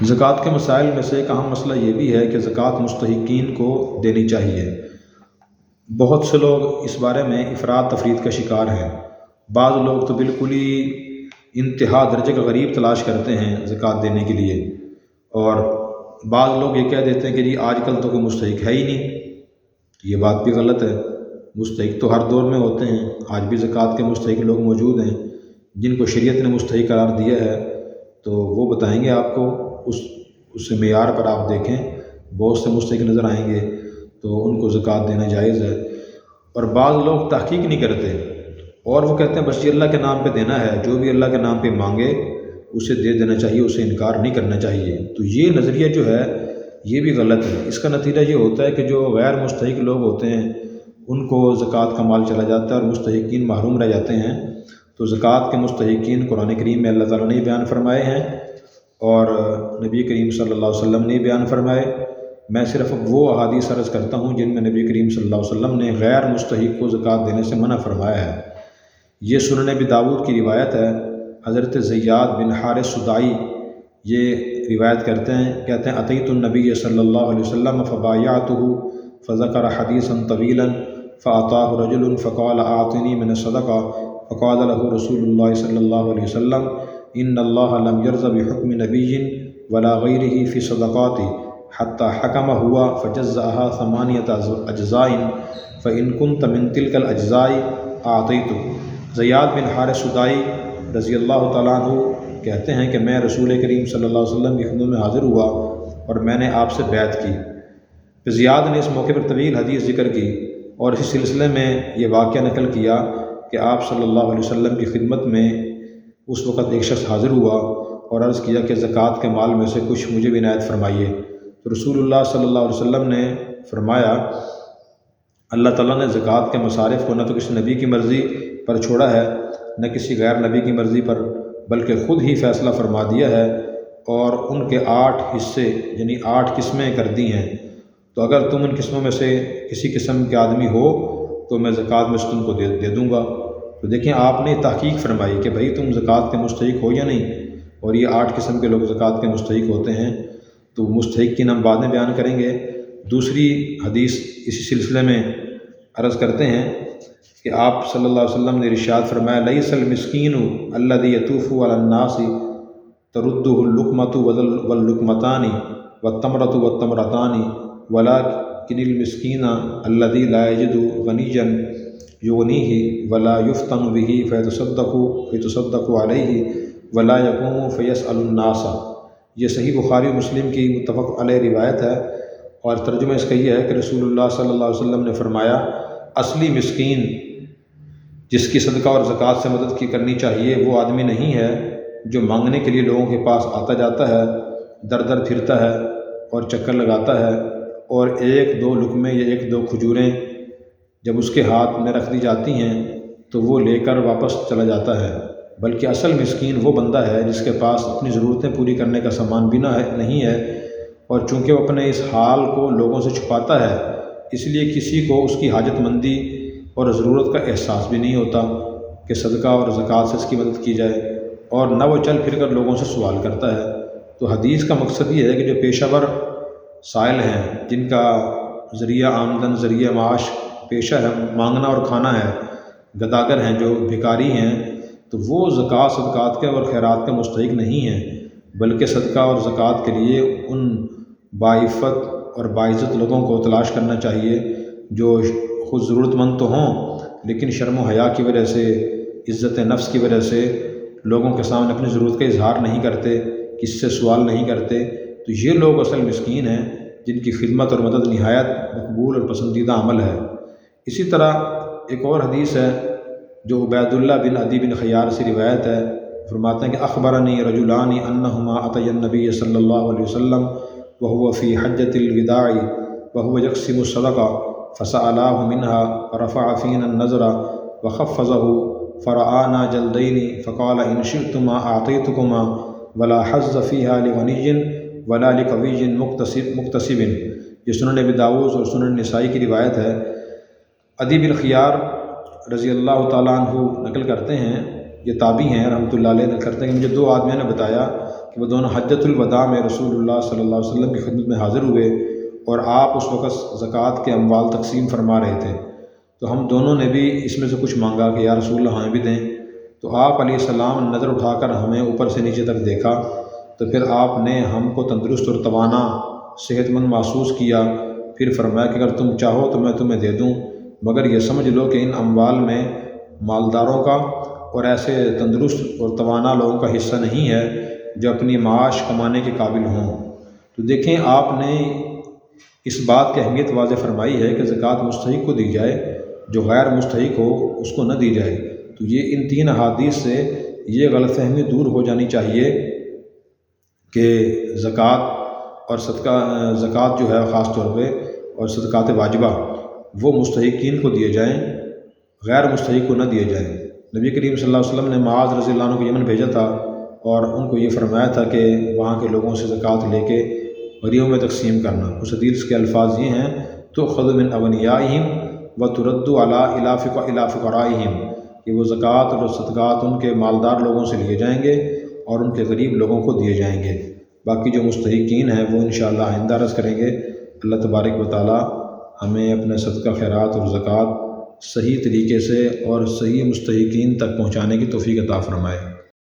زکوٰۃ کے مسائل میں سے ایک اہم مسئلہ یہ بھی ہے کہ زکوٰۃ مستحقین کو دینی چاہیے۔ بہت سے لوگ اس بارے میں افراط تفریط کا شکار ہیں۔ بعض لوگ تو بالکل ہی انتہا درجے کا غریب تلاش کرتے ہیں زکوٰۃ دینے کے لیے، اور بعض لوگ یہ کہہ دیتے ہیں کہ جی آج کل تو کوئی مستحق ہے ہی نہیں۔ یہ بات بھی غلط ہے، مستحق تو ہر دور میں ہوتے ہیں۔ آج بھی زکوٰۃ کے مستحق لوگ موجود ہیں جن کو شریعت نے مستحق قرار دیا ہے، تو وہ بتائیں گے آپ کو۔ اس معیار پر آپ دیکھیں، بہت سے مستحق نظر آئیں گے تو ان کو زکوٰۃ دینا جائز ہے۔ اور بعض لوگ تحقیق نہیں کرتے اور وہ کہتے ہیں بس یہ اللہ کے نام پہ دینا ہے، جو بھی اللہ کے نام پہ مانگے اسے دے دینا چاہیے، اسے انکار نہیں کرنا چاہیے۔ تو یہ نظریہ جو ہے یہ بھی غلط ہے۔ اس کا نتیجہ یہ ہوتا ہے کہ جو غیر مستحق لوگ ہوتے ہیں ان کو زکوٰۃ کا مال چلا جاتا ہے اور مستحقین محروم رہ جاتے ہیں۔ تو زکوٰۃ کے مستحقین قرآن کریم میں اللہ تعالیٰ نے بیان فرمائے ہیں اور نبی کریم صلی اللہ علیہ وسلم نے بیان فرمائے۔ میں صرف وہ احادیث عرض کرتا ہوں جن میں نبی کریم صلی اللہ علیہ وسلم نے غیر مستحق کو زکوٰۃ دینے سے منع فرمایا ہے۔ یہ سنن ابی داؤد کی روایت ہے۔ حضرت زیاد بن حارث سدائی یہ روایت کہتے ہیں اتیت النبی صلی اللہ علیہ وسلم فبایعتہ فذکر حدیثا طویلا فاعطاہ رجل فقال اعطنی من الصدقہ فقال له رسول اللہ صلی اللہ علیہ وسلم ان اللہ لم یرض بحکم نبی ولا غیرہ فی صدقات حتی حکم ہوا فجزأها ثمانیة اجزاء فإن كنت من تلك الاجزاء اعطیتک۔ زیاد بن حارث سدائی رضی اللہ تعالیٰ عنہ کہتے ہیں کہ میں رسول کریم صلی اللہ علیہ وسلم کی خدمت میں حاضر ہوا اور میں نے آپ سے بیعت کی۔ پھر زیاد نے اس موقع پر طویل حدیث ذکر کی اور اسی سلسلے میں یہ واقعہ نقل کیا کہ آپ صلی اللہ علیہ وسلم کی خدمت میں اس وقت ایک شخص حاضر ہوا اور عرض کیا کہ زکوٰۃ کے مال میں سے کچھ مجھے بھی عنایت فرمائیے۔ تو رسول اللہ صلی اللہ علیہ وسلم نے فرمایا اللہ تعالیٰ نے زکوٰۃ کے مصارف کو نہ تو کسی نبی کی مرضی پر چھوڑا ہے نہ کسی غیر نبی کی مرضی پر، بلکہ خود ہی فیصلہ فرما دیا ہے اور ان کے 8 حصے یعنی 8 قسمیں کر دی ہیں۔ تو اگر تم ان قسموں میں سے کسی قسم کے آدمی ہو تو میں زکوٰۃ میں سے تم کو دے دوں گا۔ تو دیکھیں آپ نے تحقیق فرمائی کہ بھئی تم زکوٰۃ کے مستحق ہو یا نہیں، اور یہ 8 قسم کے لوگ زکوٰۃ کے مستحق ہوتے ہیں۔ تو مستحقین ہم بعد میں بیان کریں گے۔ دوسری حدیث اسی سلسلے میں عرض کرتے ہیں کہ آپ صلی اللہ علیہ وسلم نے ارشاد فرمایا لیس المسکین الذی یطوف علی الناس ترده اللقمۃ واللقمتان والتمرۃ والتمرتان ولکن المسکین الذی لا یجد غنیا یغنیہ ولا یفتن به فیتصدق علیہ ولا یقوم فیسأل الناس۔ یہ صحیح بخاری و مسلم کی متفق علیہ روایت ہے، اور ترجمہ اس کا یہ ہے کہ رسول اللہ صلی اللہ علیہ وسلم نے فرمایا اصلی مسکین جس کی صدقہ اور زکوٰۃ سے مدد کی کرنی چاہیے وہ آدمی نہیں ہے جو مانگنے کے لیے لوگوں کے پاس آتا جاتا ہے، در در پھرتا ہے اور چکر لگاتا ہے، اور 1-2 لقمے یا 1-2 کھجوریں جب اس کے ہاتھ میں رکھ دی جاتی ہیں تو وہ لے کر واپس چلا جاتا ہے۔ بلکہ اصل مسکین وہ بندہ ہے جس کے پاس اپنی ضرورتیں پوری کرنے کا سامان بھی نہیں ہے، اور چونکہ وہ اپنے اس حال کو لوگوں سے چھپاتا ہے اس لیے کسی کو اس کی حاجت مندی اور ضرورت کا احساس بھی نہیں ہوتا کہ صدقہ اور زکوٰۃ سے اس کی مدد کی جائے، اور نہ وہ چل پھر کر لوگوں سے سوال کرتا ہے۔ تو حدیث کا مقصد یہ ہے کہ جو پیشہ ور سائل ہیں جن کا ذریعہ آمدن ذریعہ معاش پیشہ ہے مانگنا اور کھانا ہے، گداگر ہیں جو بھکاری ہیں، تو وہ زکوٰۃ صدقات کے اور خیرات کے مستحق نہیں ہیں، بلکہ صدقہ اور زکوٰۃ کے لیے ان باعفت اور باعزت لوگوں کو تلاش کرنا چاہیے جو خود ضرورت مند تو ہوں لیکن شرم و حیا کی وجہ سے، عزت نفس کی وجہ سے لوگوں کے سامنے اپنی ضرورت کا اظہار نہیں کرتے، کسی سے سوال نہیں کرتے۔ تو یہ لوگ اصل مسکین ہیں جن کی خدمت اور مدد نہایت مقبول اور پسندیدہ عمل ہے۔ اسی طرح ایک اور حدیث ہے جو عبید اللہ بن عدی بن خیار سے روایت ہے، فرماتے ہیں کہ اخبرنی رجلان انہما اتی النبی صلی اللہ علیہ وسلم وهو فی حجۃ الوداع وهو یقسم الصدقہ فسألاه منها فرفع فينا النظر وخفضه فرآنا جلدين فقال إن شئتما أعطيتكما ولا حظ فيها لغني ولا لقوي مكتسب۔ یہ سنن ابی داؤد اور سنن نسائی کی روایت ہے۔ عدی بن خیار رضی اللہ تعالیٰ عنہ نقل کرتے ہیں، یہ تابعی ہیں رحمۃ اللہ علیہ، نقل کرتے ہیں کہ مجھے 2 آدمیوں نے بتایا کہ کہ وہ دونوں حجۃ الوداع میں رسول اللہ صلی اللہ علیہ وسلم کی خدمت میں حاضر ہوئے اور آپ اس وقت زکوٰۃ کے اموال تقسیم فرما رہے تھے۔ تو ہم دونوں نے بھی اس میں سے کچھ مانگا کہ یا رسول اللہ ہمیں بھی دیں۔ تو آپ علیہ السلام نے نظر اٹھا کر ہمیں اوپر سے نیچے تک دیکھا، تو پھر آپ نے ہم کو تندرست اور توانا صحت مند محسوس کیا۔ پھر فرمایا کہ اگر تم چاہو تو میں تمہیں دے دوں، مگر یہ سمجھ لو کہ ان اموال میں مالداروں کا اور ایسے تندرست اور توانا لوگوں کا حصہ نہیں ہے جو اپنی معاش کمانے کے قابل ہوں۔ تو دیکھیں آپ نے اس بات کی اہمیت واضح فرمائی ہے کہ زکوٰۃ مستحق کو دی جائے، جو غیر مستحق ہو اس کو نہ دی جائے۔ تو یہ ان تین احادیث سے یہ غلط فہمی دور ہو جانی چاہیے کہ زکوٰۃ اور صدقہ، زکوٰۃ جو ہے خاص طور پہ اور صدقات واجبہ وہ مستحقین کو دیے جائیں، غیر مستحق کو نہ دیے جائیں۔ نبی کریم صلی اللہ علیہ وسلم نے معاذ رضی اللہ عنہ کو یمن بھیجا تھا اور ان کو یہ فرمایا تھا کہ وہاں کے لوگوں سے زکوٰۃ لے کے غریبوں میں تقسیم کرنا۔ اس حدیث کے الفاظ یہ ہیں تو خذ من اغنیائہم وترد الی فقرائہم، کہ وہ زکوٰۃ اور صدقات ان کے مالدار لوگوں سے لیے جائیں گے اور ان کے غریب لوگوں کو دیے جائیں گے۔ باقی جو مستحقین ہیں وہ انشاءاللہ آئندہ عرض کریں گے۔ اللہ تبارک و تعالی ہمیں اپنے صدقہ خیرات اور زکوٰۃ صحیح طریقے سے اور صحیح مستحقین تک پہنچانے کی توفیق عطا فرمائے۔